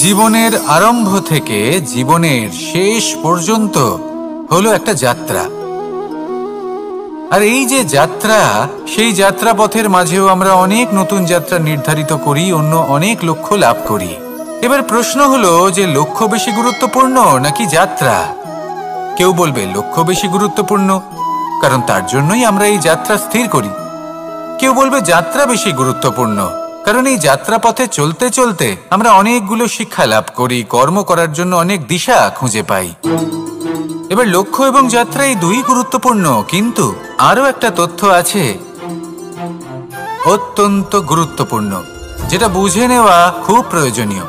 জীবনের আরম্ভ থেকে জীবনের শেষ পর্যন্ত হলো একটা যাত্রা। আর এই যে যাত্রা, সেই যাত্রা পথের মাঝেও আমরা অনেক নতুন যাত্রা নির্ধারিত করি, অন্য অনেক লক্ষ্য লাভ করি। এবার প্রশ্ন হলো যে লক্ষ্য বেশি গুরুত্বপূর্ণ নাকি যাত্রা? কেউ বলবে লক্ষ্য বেশি গুরুত্বপূর্ণ, কারণ তার জন্যই আমরা এই যাত্রা স্থির করি। কেউ বলবে যাত্রা বেশি গুরুত্বপূর্ণ, কারণ এই যাত্রা পথে চলতে চলতে আমরা অনেকগুলো শিক্ষা লাভ করি, কর্ম করার জন্য অনেক দিশা খুঁজে পাই। এবার লক্ষ্য এবং যাত্রা এই দুই গুরুত্বপূর্ণ, কিন্তু আরো একটা তথ্য আছে অত্যন্ত গুরুত্বপূর্ণ, যেটা বুঝে নেওয়া খুব প্রয়োজনীয়।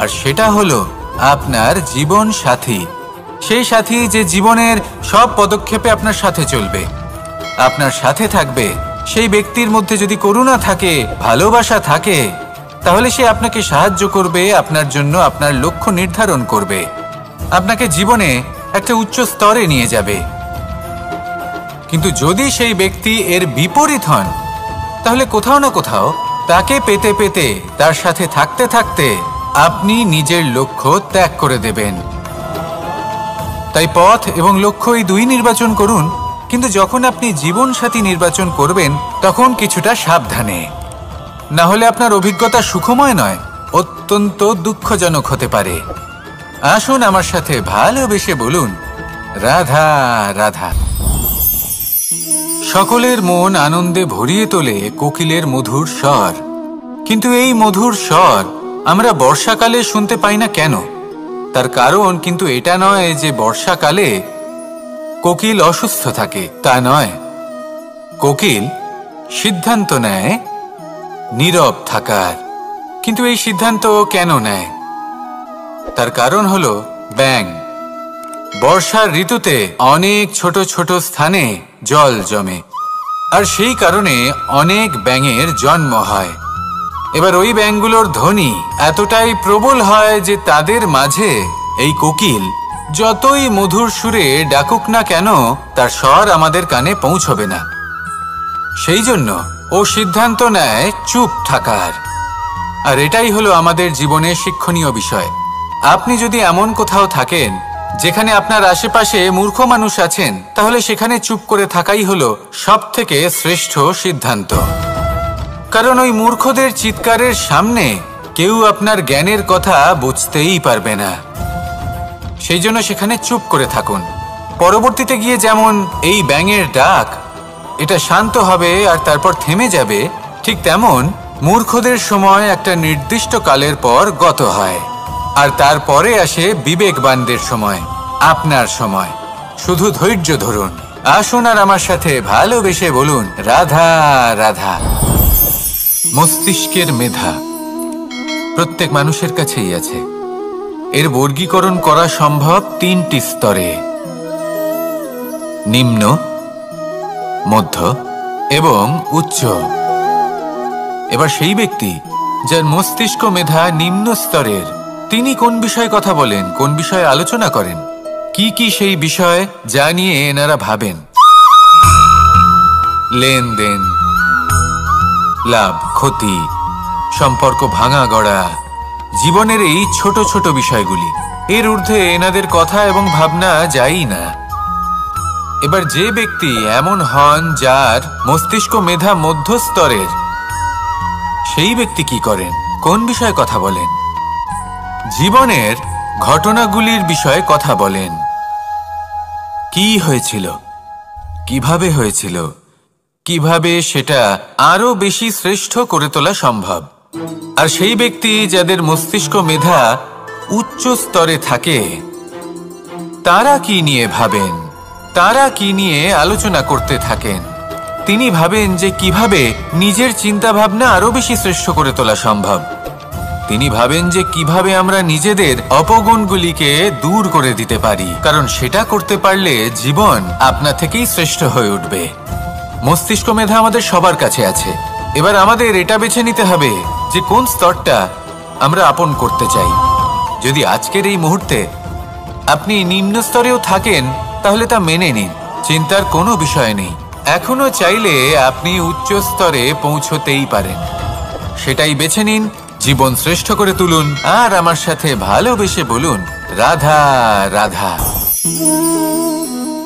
আর সেটা হলো আপনার জীবন সাথী। সেই সাথী যে জীবনের সব পদক্ষেপে আপনার সাথে চলবে, আপনার সাথে থাকবে। সেই ব্যক্তির মধ্যে যদি করুণা থাকে, ভালোবাসা থাকে, তাহলে সে আপনাকে সাহায্য করবে, আপনার জন্য আপনার লক্ষ্য নির্ধারণ করবে, আপনাকে জীবনে একটা উচ্চ স্তরে নিয়ে যাবে। কিন্তু যদি সেই ব্যক্তি এর বিপরীত হন, তাহলে কোথাও না কোথাও তাকে পেতে পেতে, তার সাথে থাকতে থাকতে আপনি নিজের লক্ষ্য ত্যাগ করে দেবেন। তাই পথ এবং লক্ষ্য এই দুই নির্বাচন করুন, কিন্তু যখন আপনি জীবন সাথী নির্বাচন করবেন তখন কিছুটা সাবধানে, না হলে আপনার অভিজ্ঞতা সুখময় নয়, অত্যন্ত দুঃখজনক হতে পারে। আসুন আমার সাথে ভালোবেসে বলুন, রাধা রাধা। সকলের মন আনন্দে ভরিয়ে তোলে কোকিলের মধুর স্বর, কিন্তু এই মধুর স্বর আমরা বর্ষাকালে শুনতে পাই না কেন? তার কারণ কিন্তু এটা নয় যে বর্ষাকালে কোকিল অসুস্থ থাকে, তা নয়। কোকিল সিদ্ধান্ত নেয় নীরব থাকার, কিন্তু এই সিদ্ধান্ত কেন নেয়? তার কারণ হলো ব্যাঙ। বর্ষার ঋতুতে অনেক ছোট ছোট স্থানে জল জমে, আর সেই কারণে অনেক ব্যাঙের জন্ম হয়। এবার ওই ব্যাঙগুলোর ধ্বনি এতটাই প্রবল হয় যে তাদের মাঝে এই কোকিল যতই মধুর সুরে ডাকুক না কেন, তার স্বর আমাদের কানে পৌঁছবে না। সেই জন্য ও সিদ্ধান্ত নেয় চুপ থাকার। আর এটাই হলো আমাদের জীবনে শিক্ষণীয় বিষয়। আপনি যদি এমন কোথাও থাকেন যেখানে আপনার আশেপাশে মূর্খ মানুষ আছেন, তাহলে সেখানে চুপ করে থাকাই হলো সবথেকে শ্রেষ্ঠ সিদ্ধান্ত। কারণ ওই মূর্খদের চিৎকারের সামনে কেউ আপনার জ্ঞানের কথা বুঝতেই পারবে না। সেই জন্য সেখানে চুপ করে থাকুন। পরবর্তীতে গিয়ে যেমন এই ব্যাঙের ডাক, এটা শান্ত হবে আর তারপর থেমে যাবে, ঠিক তেমন মূর্খদের সময় একটা নির্দিষ্ট কালের পর গত হয়, আর তারপরে আসে বিবেকবানদের সময়, আপনার সময়। শুধু ধৈর্য ধরুন। আসুন আর আমার সাথে ভালোবেসে বলুন, রাধা রাধা। মস্তিষ্কের মেধা প্রত্যেক মানুষের কাছেই আছে। এর বর্গীকরণ করা সম্ভব তিনটি স্তরে: নিম্ন, মধ্য এবং উচ্চ। এবার সেই ব্যক্তি যার মস্তিষ্ক মেধা নিম্ন স্তরের, তিনি কোন বিষয়ে কথা বলেন, কোন বিষয়ে আলোচনা করেন, কি কি সেই বিষয় যা নিয়ে এনারা ভাবেন? লেনদেন, লাভ ক্ষতি, সম্পর্ক ভাঙা গড়া, জীবনের এই ছোট ছোট বিষয়গুলি। এর ঊর্ধ্বে এনাদের কথা এবং ভাবনা যায়ই না। এবার যে ব্যক্তি এমন হন যার মস্তিষ্ক মেধা মধ্যস্তরের, সেই ব্যক্তি কি করেন, কোন বিষয়ে কথা বলেন? জীবনের ঘটনাগুলির বিষয়ে কথা বলেন। কি হয়েছিল, কিভাবে হয়েছিল, কিভাবে সেটা আরো বেশি শ্রেষ্ঠ করে তোলা সম্ভব। আর সেই ব্যক্তি যাদের মস্তিষ্ক মেধা উচ্চ স্তরে থাকে, তারা কি নিয়ে ভাবেন, তারা কি নিয়ে আলোচনা করতে থাকেন? তিনি ভাবেন যে কিভাবে নিজের চিন্তা ভাবনা আরো বেশি শ্রেষ্ঠ করে তোলা সম্ভব। তিনি ভাবেন যে কিভাবে আমরা নিজেদের অপগুণগুলিকে দূর করে দিতে পারি, কারণ সেটা করতে পারলে জীবন আপনা থেকেই শ্রেষ্ঠ হয়ে উঠবে। মস্তিষ্ক মেধা আমাদের সবার কাছে আছে। এবার আমাদের এটা বেছে নিতে হবে যে কোন স্তরটা আমরা আপন করতে চাই। যদি আজকের এই মুহূর্তে আপনি নিম্ন স্তরেও থাকেন, তাহলে তা মেনে নিন, চিন্তার কোনো বিষয় নেই। এখনো চাইলে আপনি উচ্চ স্তরে পৌঁছতেই পারেন। সেটাই বেছে নিন জীবন শ্রেষ্ঠ করে তুলুন আর আমার সাথে ভালোবেসে বলুন, রাধা রাধা।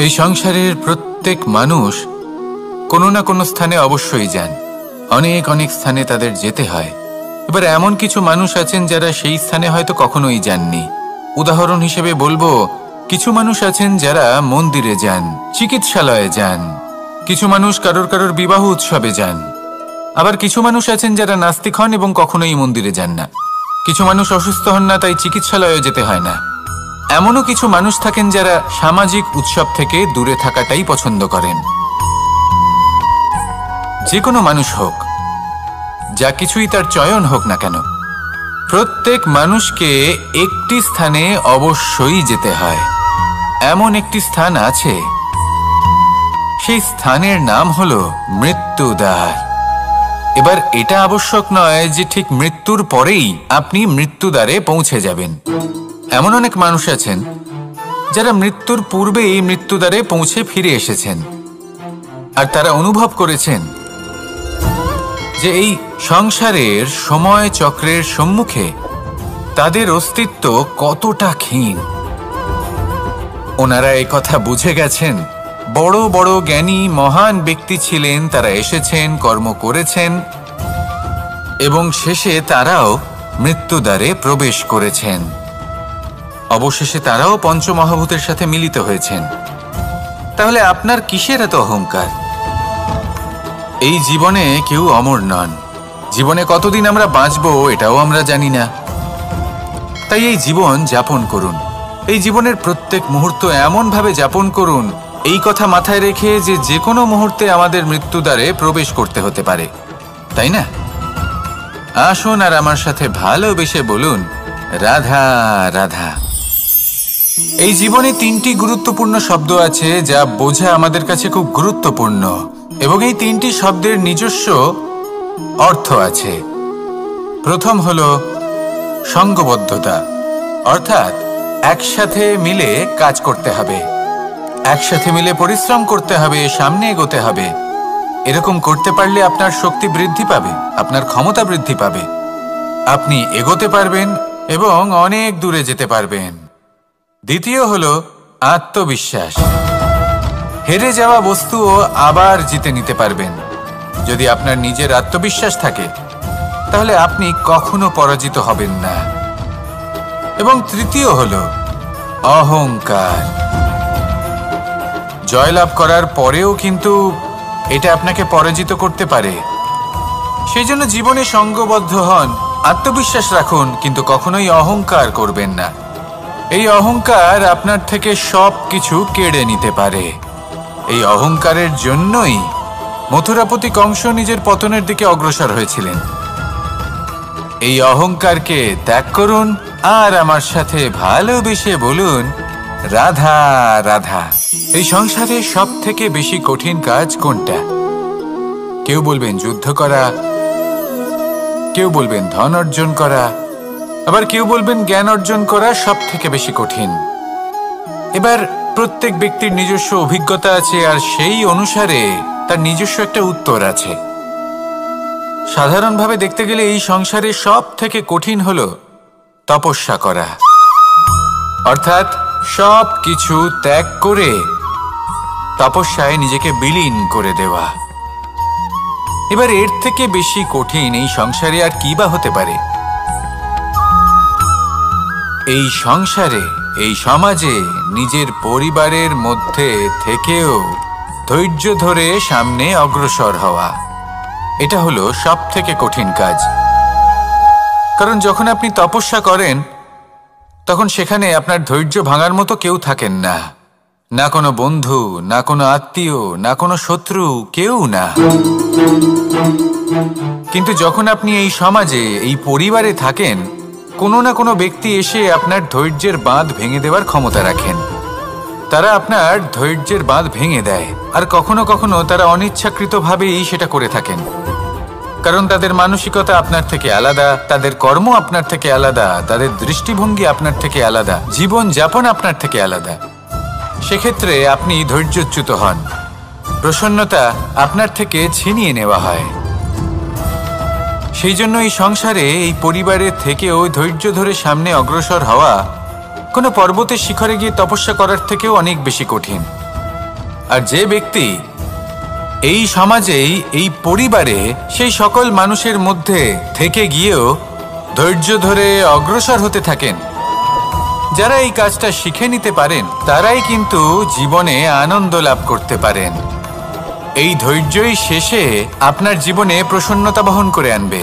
এই সংসারের প্রত্যেক মানুষ কোনো না কোনো স্থানে অবশ্যই যান, অনেক অনেক স্থানে তাদের যেতে হয়। এবার এমন কিছু মানুষ আছেন যারা সেই স্থানে হয়তো কখনোই যাননি। উদাহরণ হিসেবে বলবো, কিছু মানুষ আছেন যারা মন্দিরে যান, চিকিৎসালয়ে যান, কিছু মানুষ কারোর কারোর বিবাহ উৎসবে যান, আবার কিছু মানুষ আছেন যারা নাস্তিক হন এবং কখনোই মন্দিরে যান না। কিছু মানুষ অসুস্থ হন না, তাই চিকিৎসালয়ে যেতে হয় না। এমনও কিছু মানুষ থাকেন যারা সামাজিক উৎসব থেকে দূরে থাকাটাই পছন্দ করেন। যে কোনো মানুষ হোক, যা কিছুই তার চয়ন হোক না কেন, প্রত্যেক মানুষকে একটি স্থানে অবশ্যই যেতে হয়। এমন একটি স্থান আছে, সেই স্থানের নাম হলো মৃত্যুদ্বার। এবার এটা আবশ্যক নয় যে ঠিক মৃত্যুর পরেই আপনি মৃত্যুদ্বারে পৌঁছে যাবেন। এমন অনেক মানুষ আছেন যারা মৃত্যুর পূর্বেই মৃত্যুদ্বারে পৌঁছে ফিরে এসেছেন, আর তারা অনুভব করেছেন যে এই সংসারের সময় চক্রের সম্মুখে তাদের অস্তিত্ব কতটা ক্ষীণ। ওনারা এই কথা বুঝে গেছেন। বড় বড় জ্ঞানী মহান ব্যক্তি ছিলেন, তারা এসেছেন, কর্ম করেছেন এবং শেষে তারাও মৃত্যুদ্বারে প্রবেশ করেছেন। অবশেষে তারাও পঞ্চমহাভূতের সাথে মিলিত হয়েছেন। তাহলে আপনার কিসের এত অহংকার? এই জীবনে কেউ অমর নন। জীবনে কতদিন আমরা বাঁচবো এটাও আমরা জানি না। তাই এই জীবন যাপন করুন। এই জীবনের প্রত্যেক মুহূর্ত এমনভাবে যাপন করুন, এই কথা মাথায় রেখে যে যে কোনো মুহূর্তে আমাদের মৃত্যুদ্বারে প্রবেশ করতে হতে পারে, তাই না? আসুন আর আমার সাথে ভালোবেসে বলুন, রাধা রাধা। এই জীবনে তিনটি গুরুত্বপূর্ণ শব্দ আছে যা বোঝা আমাদের কাছে খুব গুরুত্বপূর্ণ, এবং এই তিনটি শব্দের নিজস্ব অর্থ আছে। প্রথম হলো সঙ্গবদ্ধতা, অর্থাৎ একসাথে মিলে কাজ করতে হবে, একসাথে মিলে পরিশ্রম করতে হবে, সামনে এগোতে হবে। এরকম করতে পারলে আপনার শক্তি বৃদ্ধি পাবে, আপনার ক্ষমতা বৃদ্ধি পাবে, আপনি এগোতে পারবেন এবং অনেক দূরে যেতে পারবেন। দ্বিতীয় হলো আত্মবিশ্বাস। হেরে যাওয়া বস্তুও আবার জিতে নিতে পারবেন। যদি আপনার নিজের আত্মবিশ্বাস থাকে তাহলে আপনি কখনো পরাজিত হবেন না। এবং তৃতীয় হলো অহংকার। জয়লাভ করার পরেও কিন্তু এটা আপনাকে পরাজিত করতে পারে। সেই জন্য জীবনে সঙ্গবদ্ধ হন, আত্মবিশ্বাস রাখুন, কিন্তু কখনোই অহংকার করবেন না। এই অহংকার আপনার থেকে সব কিছু কেড়ে নিতে পারে। এই অহংকারের জন্যই মথুরাপতি কংস নিজের পতনের দিকে অগ্রসর হয়েছিলেন। এই অহংকারকে ত্যাগ করুন আর আমার সাথে ভালোবেসে বলুন, রাধা রাধা। এই সংসারে সব থেকে বেশি কঠিন কাজ কোনটা? কেউ বলবেন যুদ্ধ করা, কেউ বলবেন ধন অর্জন করা, আবার কেউ বলবেন জ্ঞান অর্জন করা সব থেকে বেশি কঠিন। এবার প্রত্যেক ব্যক্তির নিজস্ব অভিজ্ঞতা আছে আর সেই অনুসারে তার নিজস্ব একটা উত্তর আছে। সাধারণভাবে দেখতে গেলে এই সংসারে সব থেকে কঠিন হলো তপস্যা করা, অর্থাৎ সব কিছু ত্যাগ করে তপস্যায় নিজেকে বিলীন করে দেওয়া। এবার এর থেকে বেশি কঠিন এই সংসারে আর কি বা হতে পারে? এই সংসারে, এই সমাজে নিজের পরিবারের মধ্যে থেকেও ধৈর্য ধরে সামনে অগ্রসর হওয়া, এটা হলো সব থেকে কঠিন কাজ। কারণ যখন আপনি তপস্যা করেন তখন সেখানে আপনার ধৈর্য ভাঙার মতো কেউ থাকেন না, না কোনো বন্ধু, না কোনো আত্মীয়, না কোনো শত্রু, কেউ না। কিন্তু যখন আপনি এই সমাজে, এই পরিবারে থাকেন, কোনো না কোনো ব্যক্তি এসে আপনার ধৈর্যের বাঁধ ভেঙে দেওয়ার ক্ষমতা রাখেন। তারা আপনার ধৈর্যের বাঁধ ভেঙে দেয়, আর কখনো কখনো তারা অনিচ্ছাকৃতভাবেই সেটা করে থাকেন। কারণ তাদের মানসিকতা আপনার থেকে আলাদা, তাদের কর্ম আপনার থেকে আলাদা, তাদের দৃষ্টিভঙ্গি আপনার থেকে আলাদা, জীবন যাপন আপনার থেকে আলাদা। সেক্ষেত্রে আপনি ধৈর্যচ্যুত হন, প্রসন্নতা আপনার থেকে ছিনিয়ে নেওয়া হয়। সেই জন্য এই সংসারে এই পরিবারের থেকেও ধৈর্য ধরে সামনে অগ্রসর হওয়া কোনো পর্বতের শিখরে গিয়ে তপস্যা করার থেকেও অনেক বেশি কঠিন। আর যে ব্যক্তি এই সমাজেই এই পরিবারে সেই সকল মানুষের মধ্যে থেকে গিয়েও ধৈর্য ধরে অগ্রসর হতে থাকেন, যারা এই কাজটা শিখে নিতে পারেন, তারাই কিন্তু জীবনে আনন্দ লাভ করতে পারেন। এই ধৈর্যই শেষে আপনার জীবনে প্রসন্নতা বহন করে আনবে।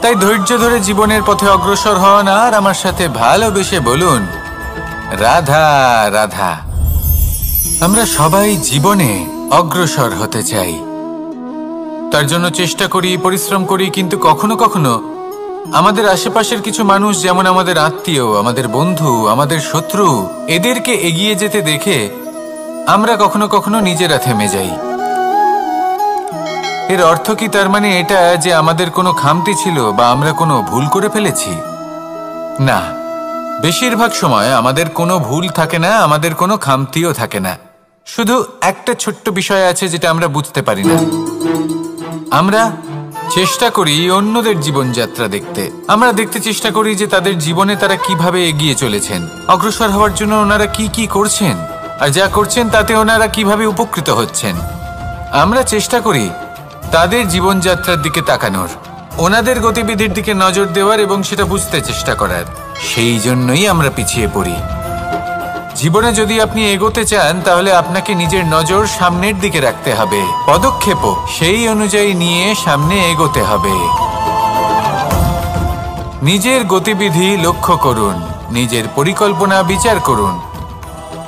তাই ধৈর্য ধরে জীবনের পথে অগ্রসর হন আর আমার সাথে ভালোবেসে বলুন, রাধা রাধা। আমরা সবাই জীবনে অগ্রসর হতে চাই, তার জন্য চেষ্টা করি, পরিশ্রম করি, কিন্তু কখনো কখনো আমাদের আশেপাশের কিছু মানুষ, যেমন আমাদের আত্মীয়, আমাদের বন্ধু, আমাদের শত্রু, এদেরকে এগিয়ে যেতে দেখে আমরা কখনো কখনো নিজেরা থেমে যাই। এর অর্থ কি তার মানে এটা যে আমাদের কোনো খামতি ছিল বা আমরা কোনো ভুল করে ফেলেছি? না, বেশিরভাগ সময় আমাদের কোনো ভুল থাকে না, আমাদের কোনো খামতিও থাকে না। শুধু একটা ছোট্ট বিষয় আছে যেটা আমরা বুঝতে পারি না। আমরা চেষ্টা করি অন্যদের জীবনযাত্রা দেখতে। আমরা দেখতে চেষ্টা করি যে তাদের জীবনে তারা কিভাবে এগিয়ে চলেছেন, অগ্রসর হওয়ার জন্য ওনারা কি কি করছেন, আর যা করছেন তাতে ওনারা কিভাবে উপকৃত হচ্ছেন। আমরা চেষ্টা করি তাদের জীবনযাত্রার দিকে তাকানোর, ওনাদের গতিবিধির দিকে নজর দেওয়ার এবং সেটা বুঝতে চেষ্টা করার। সেই জন্যই আমরা পিছিয়ে পড়ি। জীবনে যদি আপনি এগোতে চান তাহলে আপনাকে নিজের নজর সামনের দিকে রাখতে হবে, পদক্ষেপও সেই অনুযায়ী নিয়ে সামনে এগোতে হবে। নিজের গতিবিধি লক্ষ্য করুন, নিজের পরিকল্পনা বিচার করুন,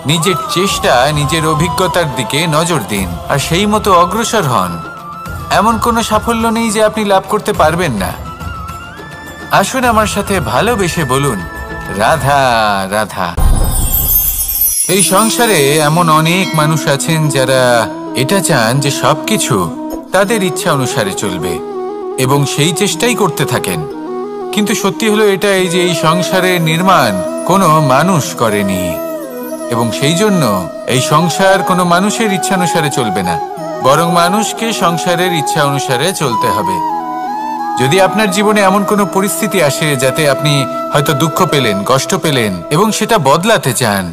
নিজের চেষ্টা, নিজের অভিজ্ঞতার দিকে নজর দিন আর সেই মতো অগ্রসর হন। এমন কোনো সাফল্য নেই যে আপনি লাভ করতে পারবেন না। আসুন আমার সাথে ভালোবেসে বলুন, রাধা রাধা। এই সংসারে এমন অনেক মানুষ আছেন যারা এটা চান যে সবকিছু তাদের ইচ্ছা অনুসারে চলবে এবং সেই চেষ্টাই করতে থাকেন। কিন্তু সত্যি হলো এটাই যে এই সংসারের নির্মাণ কোনো মানুষ করেনি এবং সেই জন্য এই সংসার কোনো মানুষের ইচ্ছা অনুসারে চলবে না, বরং মানুষকে সংসারের ইচ্ছা অনুসারে চলতে হবে। যদি আপনার জীবনে এমন কোনো পরিস্থিতি আসে যাতে আপনি হয়তো দুঃখ পেলেন, কষ্ট পেলেন এবং সেটা বদলাতে চান,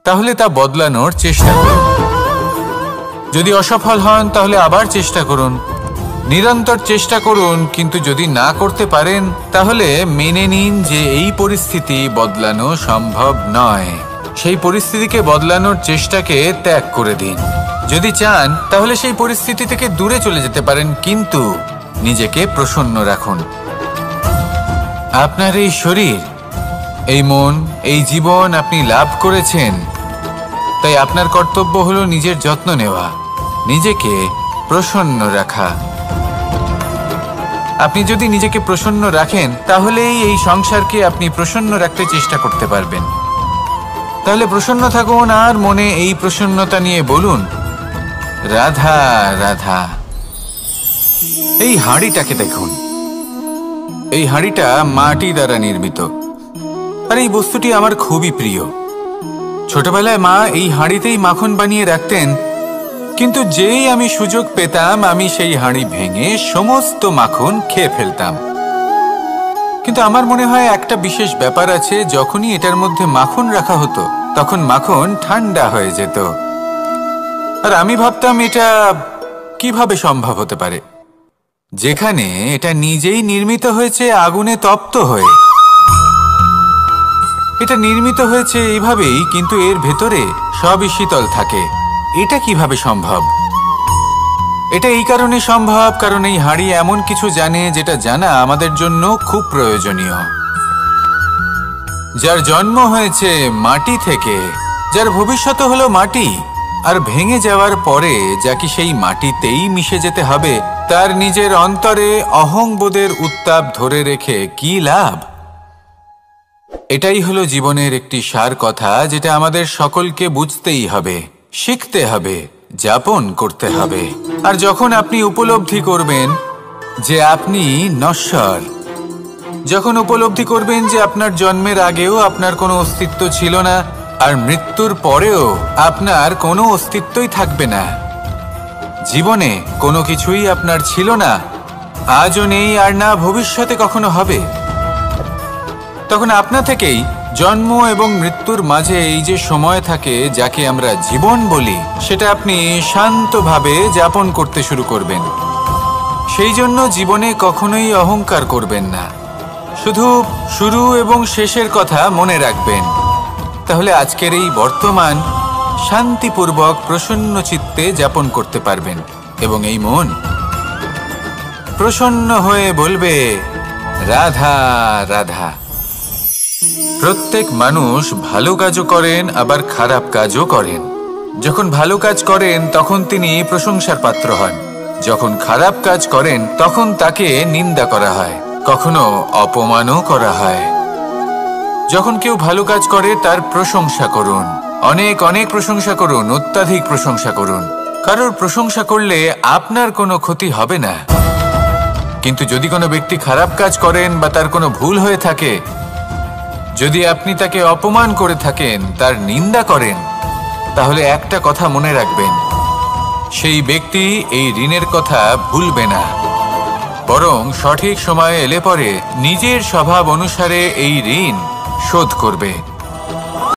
তাহলে তা বদলানোর চেষ্টা করুন। যদি অসফল হন তাহলে আবার চেষ্টা করুন, নিরন্তর চেষ্টা করুন। কিন্তু যদি না করতে পারেন তাহলে মেনে নিন যে এই পরিস্থিতি বদলানো সম্ভব নয়। সেই পরিস্থিতিকে বদলানোর চেষ্টাকে ত্যাগ করে দিন। যদি চান তাহলে সেই পরিস্থিতি থেকে দূরে চলে যেতে পারেন, কিন্তু নিজেকে প্রসন্ন রাখুন। আপনার এই শরীর, এই মন, এই জীবন আপনি লাভ করেছেন, তাই আপনার কর্তব্য হলো নিজের যত্ন নেওয়া, নিজেকে প্রসন্ন রাখা। আপনি যদি নিজেকে প্রসন্ন রাখেন তাহলেই এই সংসারকে আপনি প্রসন্ন রাখতে চেষ্টা করতে পারবেন। তাহলে প্রসন্ন থাকুন আর মনে এই প্রসন্নতা নিয়ে বলুন, রাধা রাধা। এই হাঁড়িটাকে দেখুন, এই হাঁড়িটা মাটি দ্বারা নির্মিত আর এই বস্তুটি আমার খুবই প্রিয়। ছোটবেলায় মা এই হাঁড়িতেই মাখন বানিয়ে রাখতেন, কিন্তু যেই আমি সুযোগ পেতাম আমি সেই হাঁড়ি ভেঙে সমস্ত মাখন খেয়ে ফেলতাম। কিন্তু আমার মনে হয় একটা বিশেষ ব্যাপার আছে, যখনই এটার মধ্যে মাখন রাখা হতো তখন মাখন ঠান্ডা হয়ে যেত। আর আমি ভাবতাম এটা কিভাবে সম্ভব হতে পারে, যেখানে এটা নিজেই নির্মিত হয়েছে আগুনে তপ্ত হয়ে। এটা নির্মিত হয়েছে এইভাবেই, কিন্তু এর ভেতরে সবই শীতল থাকে। এটা কিভাবে সম্ভব? এটা এই কারণে সম্ভব কারণ এই হাঁড়ি এমন কিছু জানে যেটা জানা আমাদের জন্য খুব প্রয়োজনীয়। যার জন্ম হয়েছে মাটি থেকে, যার ভবিষ্যৎ হলো মাটি, আর ভেঙে যাওয়ার পরে যা কি সেই মাটিতেই মিশে যেতে হবে, তার নিজের অন্তরে অহংবোধের উত্তাপ ধরে রেখে কি লাভ? এটাই হলো জীবনের একটি সার কথা, যেটা আমাদের সকলকে বুঝতেই হবে, শিখতে হবে, যাপন করতে হবে। আর যখন আপনি উপলব্ধি করবেন যে আপনি নশ্বর, যখন উপলব্ধি করবেন যে আপনার জন্মের আগেও আপনার কোনো অস্তিত্ব ছিল না আর মৃত্যুর পরেও আপনার কোনো অস্তিত্বই থাকবে না, জীবনে কোনো কিছুই আপনার ছিল না, আজও নেই আর না ভবিষ্যতে কখনো হবে, তখন আপনা থেকেই জন্ম এবং মৃত্যুর মাঝে এই যে সময় থাকে যাকে আমরা জীবন বলি, সেটা আপনি শান্তভাবে যাপন করতে শুরু করবেন। সেই জন্য জীবনে কখনোই অহংকার করবেন না, শুধু শুরু এবং শেষের কথা মনে রাখবেন। তাহলে আজকের এই বর্তমান শান্তিপূর্বক প্রসন্ন চিত্তে যাপন করতে পারবেন এবং এই মন প্রসন্ন হয়ে বলবে রাধা রাধা। প্রত্যেক মানুষ ভালো কাজও করেন আবার খারাপ কাজও করেন। যখন ভালো কাজ করেন তখন তিনি প্রশংসার পাত্র হন, যখন খারাপ কাজ করেন তখন তাকে নিন্দা করা হয়, কখনো অপমানও করা হয়। যখন কেউ ভালো কাজ করে তার প্রশংসা করুন, অনেক অনেক প্রশংসা করুন, অত্যাধিক প্রশংসা করুন। কারোর প্রশংসা করলে আপনার কোনো ক্ষতি হবে না, কিন্তু যদি কোনো ব্যক্তি খারাপ কাজ করেন বা তার কোনো ভুল হয়ে থাকে, যদি আপনি তাকে অপমান করে থাকেন, তার নিন্দা করেন, তাহলে একটা কথা মনে রাখবেন, সেই ব্যক্তি এই ঋণের কথা ভুলবে না, বরং সঠিক সময়ে এলে পরে নিজের স্বভাব অনুসারে এই ঋণ শোধ করবে।